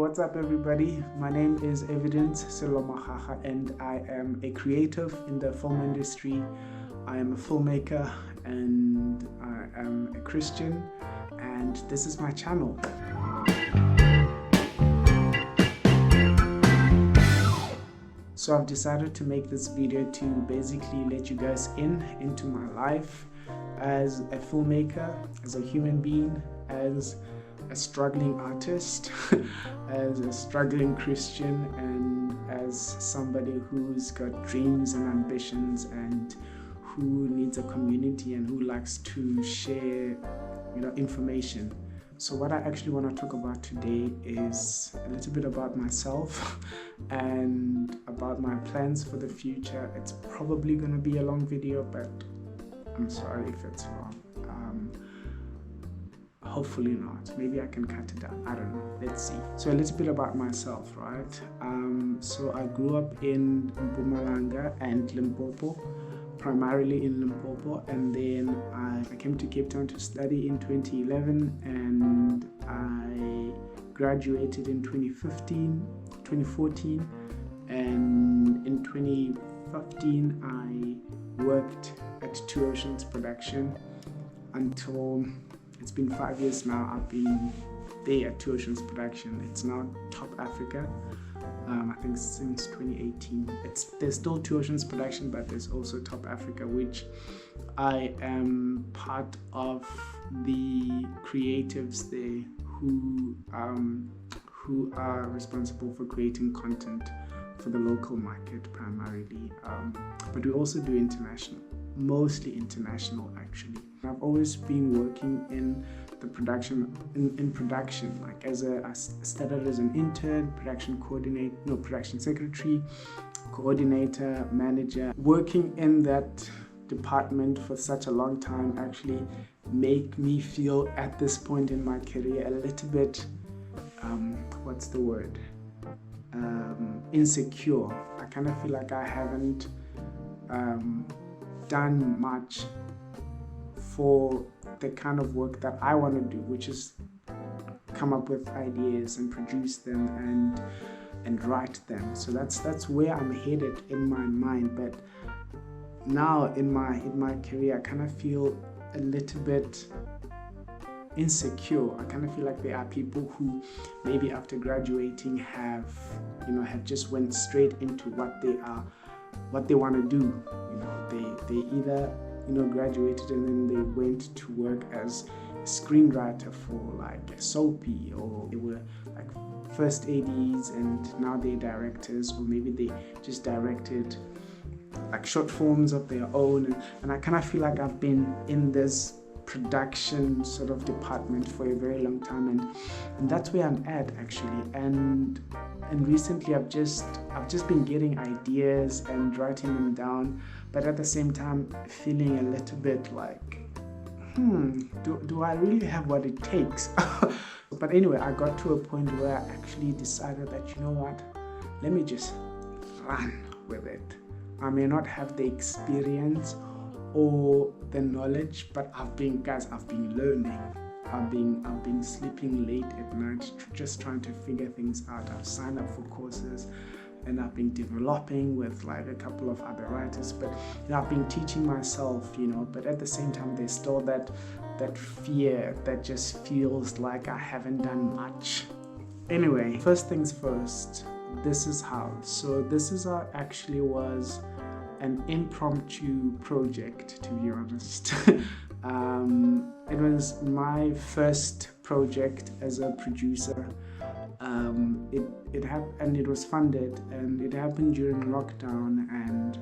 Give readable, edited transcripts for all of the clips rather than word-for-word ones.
what's up everybody? My name is Sello Magaga and I am a creative in the film industry. I am a filmmaker and I am a Christian, and this is my channel. So I've decided to make this video to basically let you guys into my life as a filmmaker, as a human being, as a struggling artist, as a struggling Christian, and as somebody who's got dreams and ambitions and who needs a community and who likes to share, information. So what I actually want to talk about today is a little bit about myself and about my plans for the future. It's probably going to be a long video, but I'm sorry if it's long. Hopefully not. Maybe I can cut it down. I don't know. Let's see. So a little bit about myself, right? So I grew up in Mpumalanga and Limpopo, primarily in Limpopo, and then I came to Cape Town to study in 2011, and I graduated in 2014, and in 2015 I worked at Two Oceans Production until it's been 5 years now. I've been there at Two Oceans Production. It's now Top Africa. I think since 2018. There's still Two Oceans Production, but there's also Top Africa, which I am part of the creatives there who are responsible for creating content for the local market primarily. But we also do international, mostly international actually. I've always been working in the production, in production, like I started as an intern, production secretary, coordinator, manager. Working in that department for such a long time actually make me feel at this point in my career a little bit, what's the word? Insecure. I kind of feel like I haven't done much for the kind of work that I want to do, which is come up with ideas and produce them and write them. So that's where I'm headed in my mind. But now in my career, I kind of feel a little bit insecure. I kind of feel like there are people who maybe after graduating have just went straight into what they want to do. They either graduated and then they went to work as a screenwriter for like a soapy, or they were like first ADs and now they're directors, or maybe they just directed like short forms of their own. And I kind of feel like I've been in this production sort of department for a very long time, and that's where I'm at actually. And recently I've just been getting ideas and writing them down, but at the same time feeling a little bit like, do I really have what it takes? But anyway, I got to a point where I actually decided that, you know what, let me just run with it. I may not have the experience or the knowledge, but I've been learning. I've been sleeping late at night, just trying to figure things out. I've signed up for courses and I've been developing with like a couple of other writers, but I've been teaching myself, but at the same time there's still that fear that just feels like I haven't done much. Anyway, first things first, this is how. So this is how actually was an impromptu project, to be honest. It was my first project as a producer. It was funded, and it happened during lockdown, and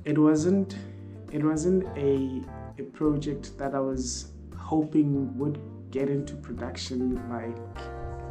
it wasn't a project that I was hoping would get into production like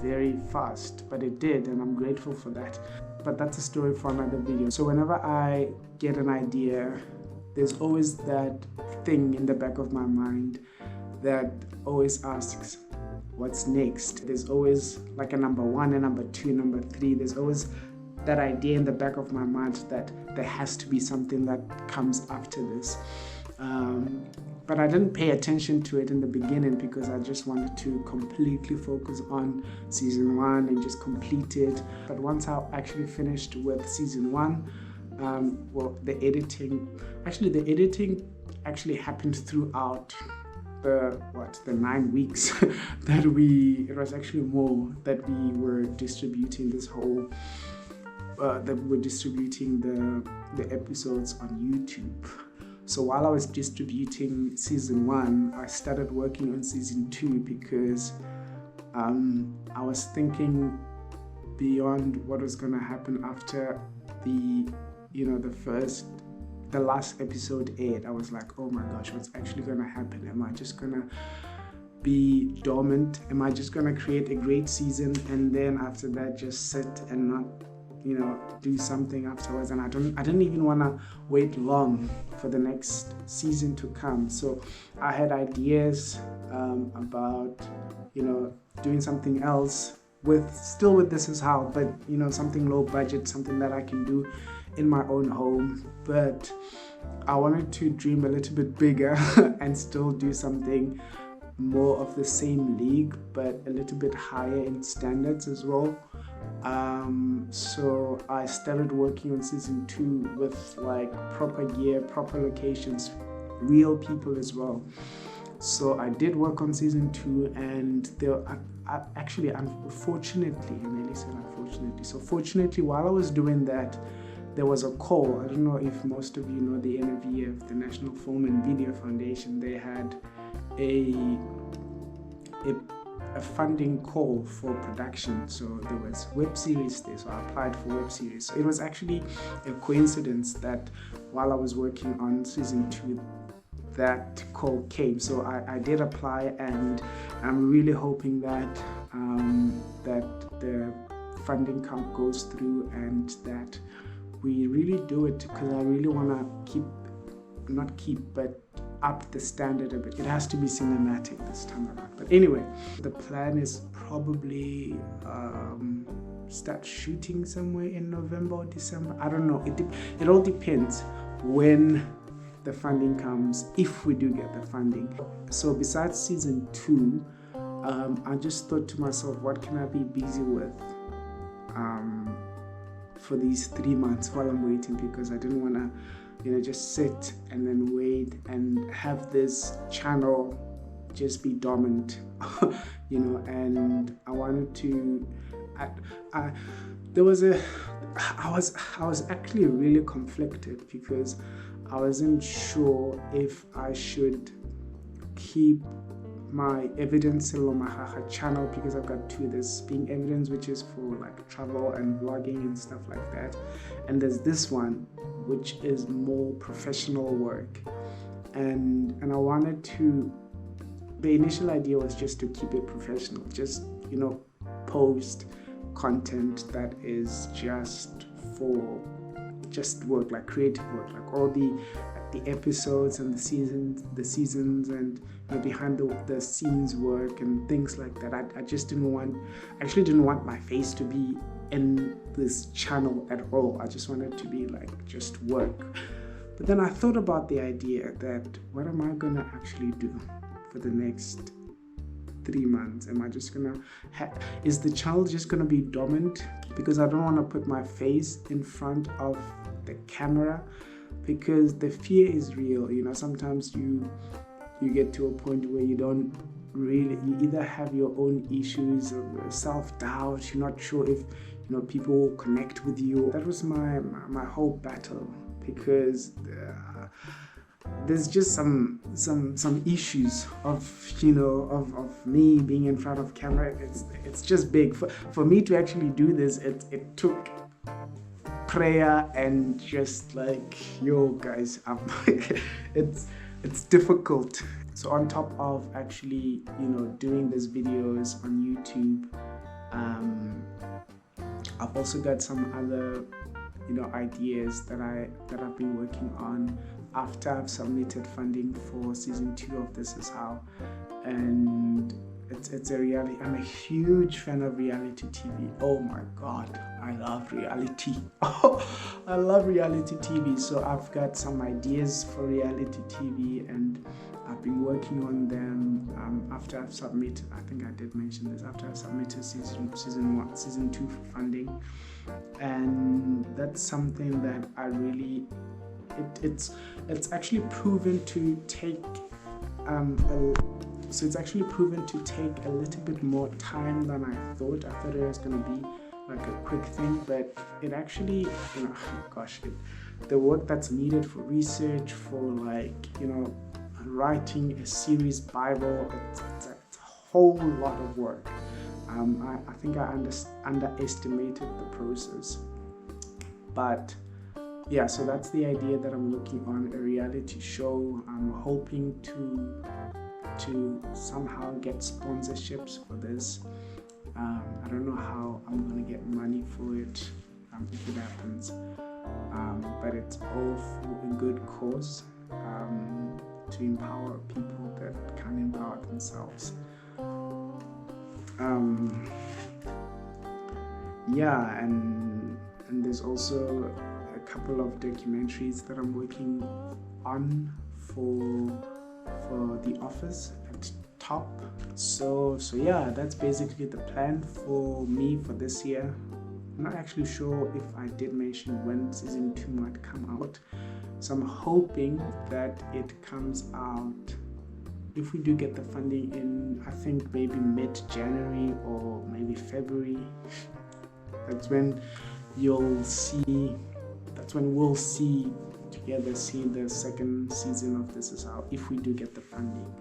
very fast, but it did, and I'm grateful for that. But that's a story for another video. So whenever I get an idea, there's always that thing in the back of my mind that always asks, what's next? There's always like a number one, a number two, number three. There's always that idea in the back of my mind that there has to be something that comes after this. But I didn't pay attention to it in the beginning because I just wanted to completely focus on season 1 and just complete it. But once I actually finished with season 1, the editing actually happened throughout the 9 weeks that it was actually more that we were distributing this whole that we were distributing the episodes on YouTube. So while I was distributing season 1, I started working on season 2 because I was thinking beyond what was going to happen after the last episode aired. I was like, oh my gosh, what's actually going to happen? Am I just going to be dormant? Am I just going to create a great season and then after that just sit and not do something afterwards? And I didn't even want to wait long for the next season to come. So I had ideas about doing something else with This Is How, but something low budget, something that I can do in my own home. But I wanted to dream a little bit bigger and still do something more of the same league, but a little bit higher in standards as well. So I started working on season 2 with like proper gear, proper locations, real people as well. So I did work on season 2, and fortunately, while I was doing that, there was a call. I don't know if most of you know the NVF, the National Film and Video Foundation. They had a funding call for production. So there was web series there, so I applied for web series. So it was actually a coincidence that while I was working on season 2, that call came. So I did apply, and I'm really hoping that that the funding goes through and that we really do it, because I really want to up the standard a bit. It has to be cinematic this time around. But anyway, the plan is probably start shooting somewhere in November or December. I don't know. It all depends when the funding comes, if we do get the funding. So besides season 2, I just thought to myself, what can I be busy with for these 3 months while I'm waiting? Because I didn't want to just sit and then wait and have this channel just be dormant, and I wanted to, I was actually really conflicted because I wasn't sure if I should keep my Evidence Sello Magaga channel, because I've got 2. There's Being Evidence, which is for like travel and vlogging and stuff like that, and there's this one which is more professional work, and I wanted to, the initial idea was just to keep it professional, just post content that is just for work, like creative work, like all the episodes and the seasons and behind the scenes work and things like that. I actually didn't want my face to be in this channel at all. I just wanted to be like just work. But then I thought about the idea that what am I gonna actually do for the next 3 months? Am I just gonna is the channel just gonna be dormant? Because I don't want to put my face in front of the camera, because the fear is real. Sometimes you get to a point where you either have your own issues or self-doubt. You're not sure if people will connect with you. That was my whole battle, because there's just some issues of me being in front of camera. It's just big for me to actually do this. It took prayer and just like, yo guys, it's difficult. So on top of actually doing these videos on YouTube, I've also got some other ideas that I've been working on after I've submitted funding for season 2 of This Is How, and it's a reality. I'm a huge fan of reality TV. Oh my God, I love reality. Oh, I love reality TV. So I've got some ideas for reality TV, and I've been working on them. After I've submitted, I think I did mention this. After I've submitted season 2 for funding, and that's something that I really, it's actually proven to take so it's actually proven to take a little bit more time than I thought. I thought it was going to be like a quick thing, but it actually, the work that's needed for research, for writing a series Bible, it's a whole lot of work. I think I underestimated the process, but yeah, so that's the idea that I'm looking on, a reality show. I'm hoping to somehow get sponsorships for this. I don't know how I'm gonna get money for it if it happens, but it's all for a good cause, to empower people that can empower themselves. And there's also a couple of documentaries that I'm working on for the office at top. So yeah, that's basically the plan for me for this year. I'm not actually sure if I did mention when season 2 might come out, so I'm hoping that it comes out, if we do get the funding, in I think maybe mid-January or maybe February. That's when we'll see together the second season of This Is How, if we do get the funding.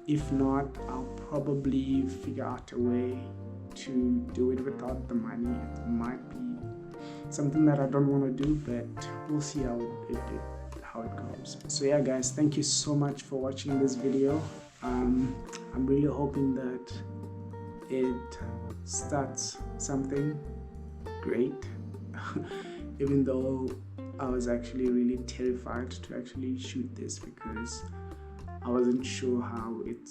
If not, I'll probably figure out a way to do it without the money. It might be something that I don't want to do, but we'll see how it goes. So yeah guys, thank you so much for watching this video. I'm really hoping that it starts something great. Even though I was actually really terrified to actually shoot this, because I wasn't sure how it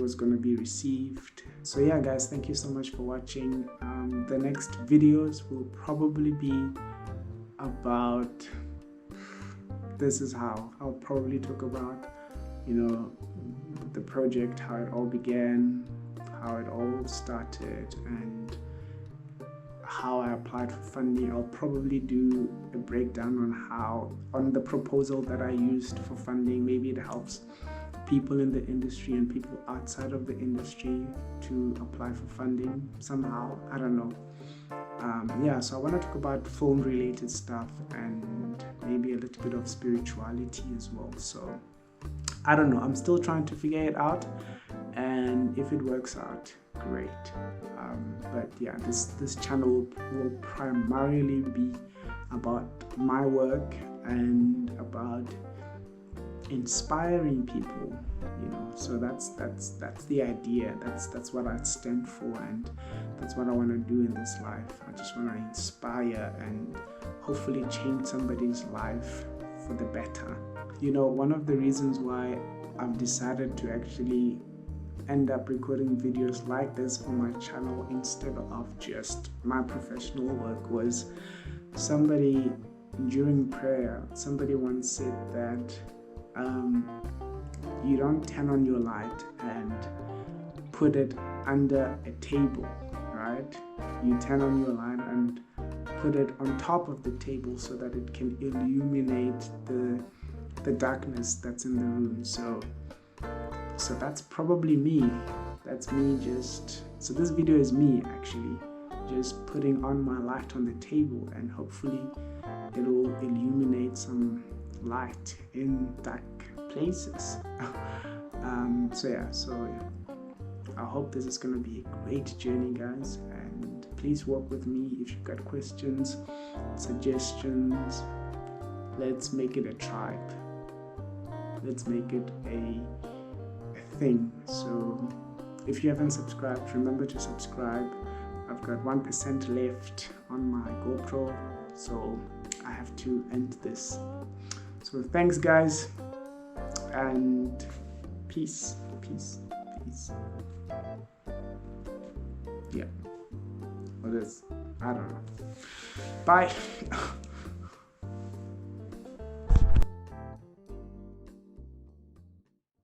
was going to be received. So yeah guys, thank you so much for watching. The next videos will probably be about This Is How. I'll probably talk about the project, how it all began, how it all started, and how I applied for funding. I'll probably do a breakdown on the proposal that I used for funding. Maybe it helps people in the industry and people outside of the industry to apply for funding somehow. I don't know. So I want to talk about film related stuff and maybe a little bit of spirituality as well. So I don't know, I'm still trying to figure it out, and if it works out, great. But yeah, this channel will primarily be about my work and about inspiring people, so that's the idea. That's what I stand for, and that's what I want to do in this life. I just want to inspire and hopefully change somebody's life for the better. One of the reasons why I've decided to actually end up recording videos like this on my channel instead of just my professional work was, somebody during prayer, somebody once said that you don't turn on your light and put it under a table, right? You turn on your light and put it on top of the table so that it can illuminate the darkness that's in the room. So that's probably me. That's me so this video is me actually just putting on my light on the table, and hopefully it'll illuminate some light in dark places. I hope this is going to be a great journey, guys, and please work with me if you've got questions, suggestions. Let's make it a tribe. Let's make it a thing. So if you haven't subscribed, remember to subscribe. I've got 1% left on my GoPro, so I have to end this. So thanks guys, and peace. piece. Yeah. What is? I don't know. Bye.